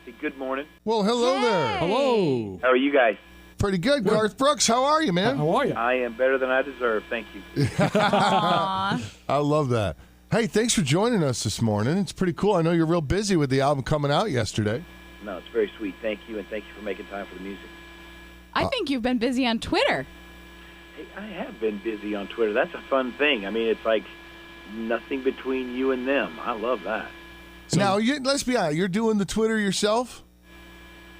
Hey, good morning. Well, hello there. Hello. How are you guys? Pretty good, Garth Brooks. How are you, man? How are you? I am better than I deserve. Thank you. I love that. Hey, thanks for joining us this morning. It's pretty cool. I know you're real busy with the album coming out yesterday. No, it's very sweet. Thank you, and thank you for making time for the music. I think you've been busy on Twitter. Hey, I have been busy on Twitter. That's a fun thing. I mean, it's like nothing between you and them. I love that. So, now, let's be honest. You're doing the Twitter yourself?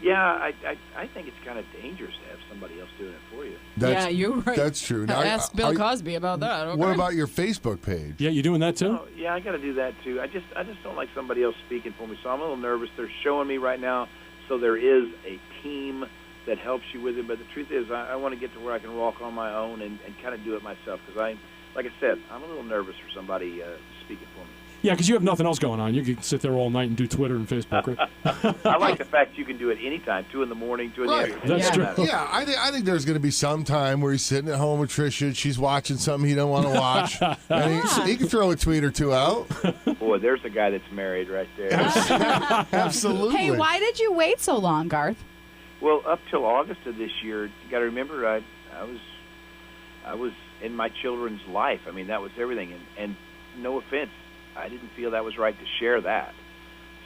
Yeah, I think it's kind of dangerous to have somebody else doing it for you. Yeah, you're right. That's true. Now, Ask Bill Cosby about that. Okay. What about your Facebook page? Yeah, you doing that too? Oh, yeah, I got to do that too. I just don't like somebody else speaking for me, so I'm a little nervous. They're showing me right now, so there is a team that helps you with it. But the truth is, I want to get to where I can walk on my own and kind of do it myself because like I said, I'm a little nervous for somebody speaking for me. Yeah, because you have nothing else going on. You can sit there all night and do Twitter and Facebook, right? I like the fact you can do it anytime, 2 in the morning, 2 in the afternoon. That's true. Yeah, I think there's going to be some time where he's sitting at home with Trisha. She's watching something he don't want to watch. And he can throw a tweet or two out. Boy, there's a guy that's married right there. Absolutely. Hey, why did you wait so long, Garth? Well, up till August of this year, you got to remember, I was in my children's life. I mean, that was everything. And no offense, I didn't feel that was right to share that.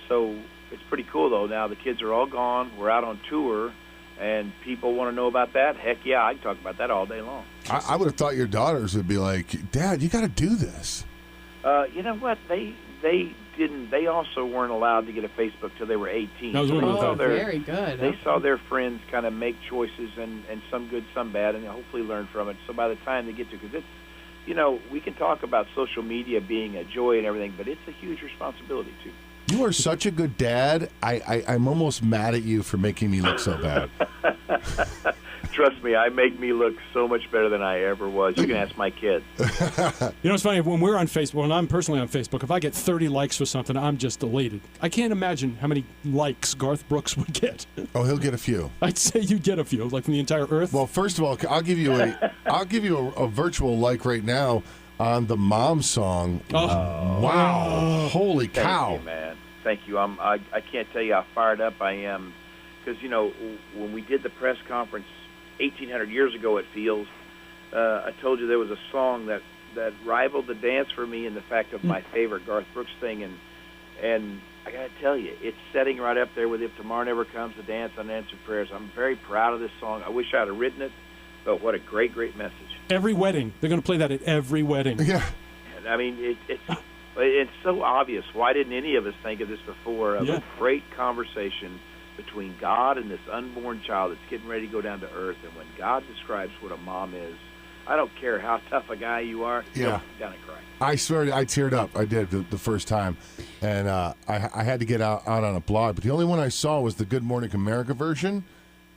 So it's pretty cool, though. Now the kids are all gone. We're out on tour, and people want to know about that. Heck yeah, I can talk about that all day long. I would have thought your daughters would be like, Dad, you got to do this. You know what? They didn't. They also weren't allowed to get a Facebook till they were 18. That was one of the very good. They saw their friends kind of make choices, and some good, some bad, and hopefully learn from it. So by the time they get to, because it's, you know, we can talk about social media being a joy and everything, but it's a huge responsibility, too. You are such a good dad. I'm almost mad at you for making me look so bad. Trust me, I make me look so much better than I ever was. You can ask my kids. You know, it's funny, when we're on Facebook, when I'm personally on Facebook, if I get 30 likes for something, I'm just elated. I can't imagine how many likes Garth Brooks would get. Oh, he'll get a few. I'd say you'd get a few, like from the entire earth. Well, first of all, I'll give you a virtual like right now on the Mom song. Oh. Wow. Holy cow. Thank you, man. Thank you. I can't tell you how fired up I am. Because, you know, when we did the press conference 1,800 years ago, it feels, I told you there was a song that rivaled the dance for me in the fact of my favorite Garth Brooks thing. And I got to tell you, it's setting right up there with If Tomorrow Never Comes, The Dance Unanswered Prayers. I'm very proud of this song. I wish I'd have written it, but what a great, great message. Every wedding. They're going to play that at every wedding. Yeah. And, I mean, it's so obvious. Why didn't any of us think of this before? A great conversation between God and this unborn child that's getting ready to go down to earth. And when God describes what a mom is, I don't care how tough a guy you are, you'll sit down and cry. I swear, I teared up. I did the first time. And I had to get out on a blog. But the only one I saw was the Good Morning America version.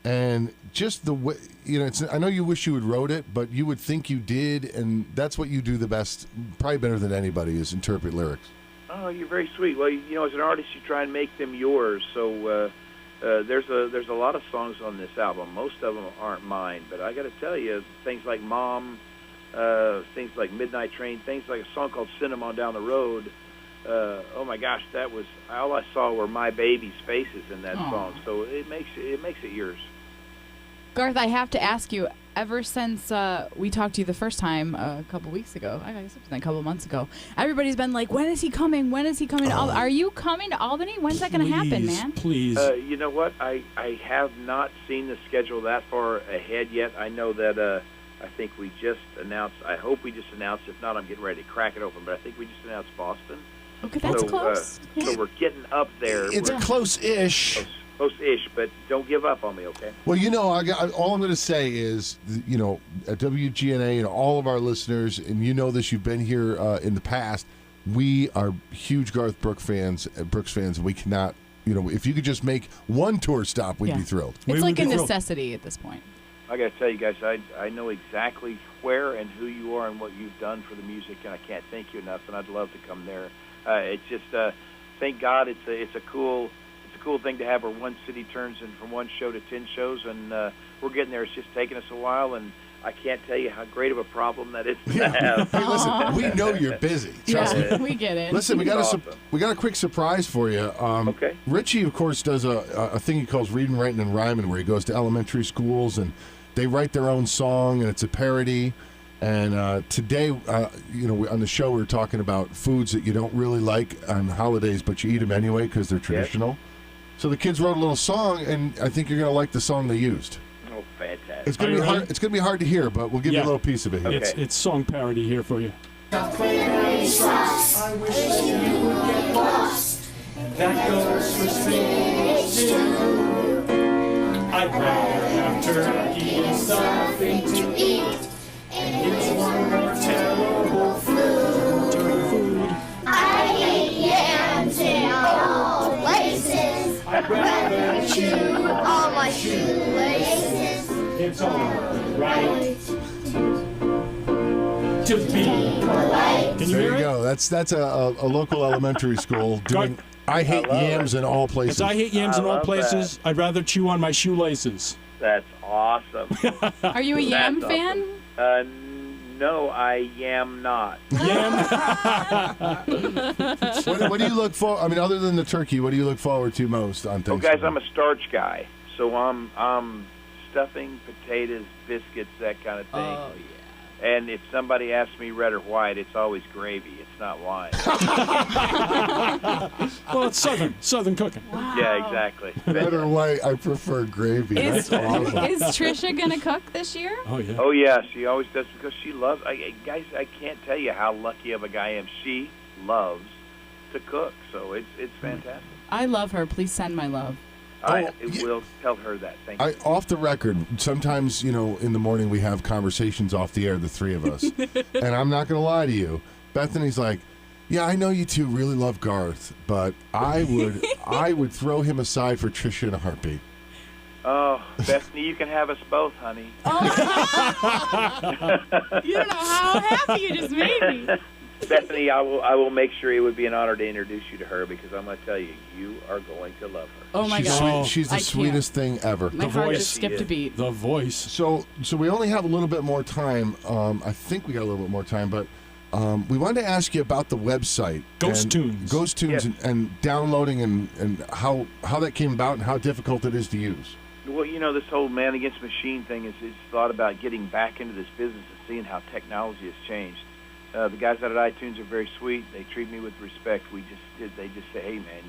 And just the way, you know, I know you wish you had wrote it, but you would think you did. And that's what you do the best, probably better than anybody, is interpret lyrics. Oh, you're very sweet. Well, you know, as an artist, you try and make them yours. So there's a lot of songs on this album. Most of them aren't mine, but I got to tell you, things like Mom, things like Midnight Train, things like a song called Cinnamon Down the Road. Oh my gosh, that was all I saw were my baby's faces in that song. So it makes it yours. Garth, I have to ask you, ever since we talked to you the first time a couple weeks ago, I guess it was a couple months ago, everybody's been like, when is he coming? When is he coming? Are you coming to Albany? When's that going to happen, man? Please. You know what? I have not seen the schedule that far ahead yet. I know that I think we just announced, I hope we just announced, if not, I'm getting ready to crack it open, but I think we just announced Boston. Okay, that's close. So we're getting up there. It's close-ish. Close-ish, but don't give up on me, okay? Well, you know, all I'm going to say is, you know, at WGNA and all of our listeners, and you know this, you've been here in the past, we are huge Garth Brooks fans, and we cannot, you know, if you could just make one tour stop, we'd be thrilled. It's like a necessity at this point. I got to tell you guys, I know exactly where and who you are and what you've done for the music, and I can't thank you enough, and I'd love to come there. It's just, thank God, it's a cool thing to have where one city turns in from one show to 10 shows, and we're getting there. It's just taking us a while, and I can't tell you how great of a problem that is to have. Hey, listen, we know you're busy. Trust me. Yeah, we get it. Listen, we got Awesome. a quick surprise for you. Okay. Richie, of course, does a thing he calls reading, writing, and rhyming, where he goes to elementary schools and they write their own song, and it's a parody. And today, on the show, we were talking about foods that you don't really like on holidays, but you eat them anyway because they're traditional. So the kids wrote a little song, and I think you're going to like the song they used. Oh, fantastic. It's going to be hard. It's going to be hard to hear, but we'll give you a little piece of it here. Okay. It's song parody here for you. I wish that you would get lost. That goes for spinach too. I'd rather have turkey and something to eat. And it's one more terrible food. I hate yams in all places. I'd rather chew All my shoelaces. It's alright to be polite. Can you There hear you it? go. That's a local elementary school doing I hate love yams in all places. It's I hate yams I in all love places. I'd rather chew on my shoelaces. That's awesome. Are you a yam That's fan? No, I am not. Yam. What do you look for? I mean, other than the turkey, what do you look forward to most on Well, Thanksgiving? guys, I'm a starch guy, so I'm stuffing, potatoes, biscuits, that kind of thing. Oh, yeah. And if somebody asks me red or white, it's always gravy. It's not wine. Well, it's southern cooking. Yeah, exactly. Red or white, I prefer gravy. Is, That's awesome. is Trisha going to cook this year? Oh yeah. Oh yeah, she always does because she loves. Guys, I can't tell you how lucky of a guy I am. She loves to cook, so it's fantastic. I love her. Please send my love. I yeah. will tell her that. Thank you. Off the record, sometimes, in the morning we have conversations off the air, the three of us. And I'm not going to lie to you. Bethany's like, yeah, I know you two really love Garth, but I would throw him aside for Trisha in a heartbeat. Oh, Bethany, you can have us both, honey. You don't know how happy you just made me. Bethany, I will make sure it would be an honor to introduce you to her because I'm going to tell you, you are going to love her. Oh, my She's God. She's the I can't. sweetest thing ever. My The heart voice. just skipped a beat. The voice. So we only have a little bit more time. I think we got a little bit more time, but we wanted to ask you about the website. Ghost and Tunes. Ghost Tunes Yes. and downloading and how that came about and how difficult it is to use. Well, this whole man against machine thing is thought about getting back into this business and seeing how technology has changed. The guys out at iTunes are very sweet. They treat me with respect. They just say, hey, man,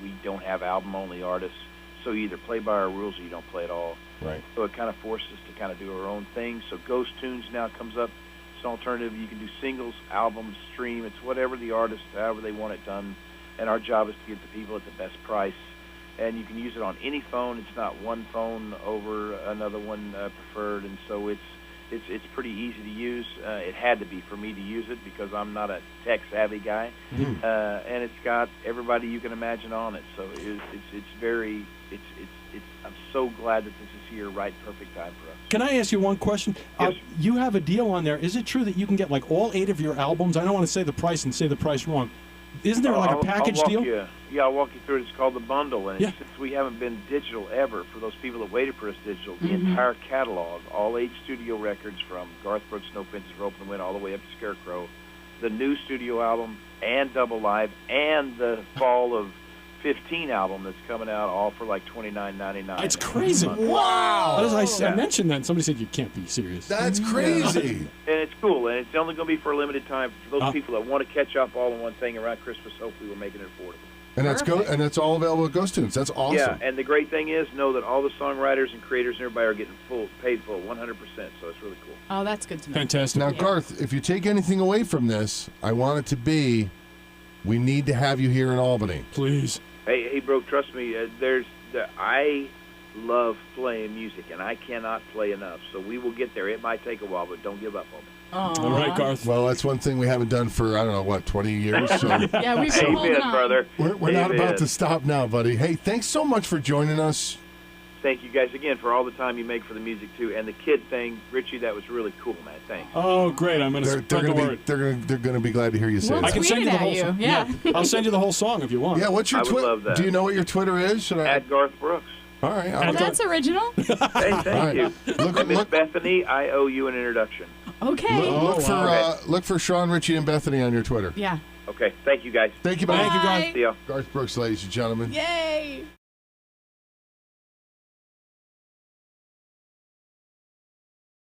we don't have album-only artists, so you either play by our rules or you don't play at all. Right. So it kind of forced us to kind of do our own thing. So Ghost Tunes now comes up. It's an alternative. You can do singles, albums, stream. It's whatever the artist, however they want it done. And our job is to get the people at the best price. And you can use it on any phone. It's not one phone over another one preferred. And so it's pretty easy to use. It had to be for me to use it because I'm not a tech-savvy guy. And it's got everybody you can imagine on it. So I'm so glad that this is here, right, perfect time for us. Can I ask you one question? Yes. You have a deal on there. Is it true that you can get like all 8 of your albums? I don't want to say the price and say the price wrong. Isn't there like a package I'll walk deal? I'll walk you through it. It's called the bundle, and Yeah. since we haven't been digital ever, for those people that waited for us digital, the entire catalog, all 8 studio records from Garth Brooks, No Fences for Open Wind, all the way up to Scarecrow, the new studio album, and Double Live, and the fall of 15 album that's coming out, all for like $29.99. It's crazy. Wow. As I Yeah. mentioned that, and somebody said you can't be serious. That's crazy. And it's cool, and it's only going to be for a limited time for those Uh. people that want to catch up all in one thing around Christmas. Hopefully, we're making it affordable. And that's all available at Ghost Tunes. That's awesome. Yeah, and the great thing is, know that all the songwriters and creators and everybody are getting paid full, 100%. So it's really cool. Oh, that's good to know. Fantastic. Now, Garth, if you take anything away from this, I want it to be, we need to have you here in Albany. Please. Hey, bro, trust me. I love playing music, and I cannot play enough. So we will get there. It might take a while, but don't give up on me. All right, Garth. Well, that's one thing we haven't done for, 20 years. So Yeah, we've been holding Amen, on. brother. we're not Amen. about to stop now, buddy. Hey, thanks so much for joining us. Thank you guys again for all the time you make for the music too, and the kid thing, Richie. That was really cool, man. Thanks. Oh, great. I'm going to They're spread the gonna word. be they're gonna be glad to hear you say Well, I that. can send you the Tweet it whole at song. you, yeah. I'll send you the whole song if you want. Yeah, what's your I would Twitter? love that. Do you know what your Twitter is? Should I? At Garth Brooks. All right. And That's original. Hey, thank right. you. Miss Bethany, I owe you an introduction. Okay. Look for Sean, Richie, and Bethany on your Twitter. Yeah. Okay, thank you guys. Thank you, bye. Thank you, guys. Bye. See ya. Garth Brooks, ladies and gentlemen. Yay.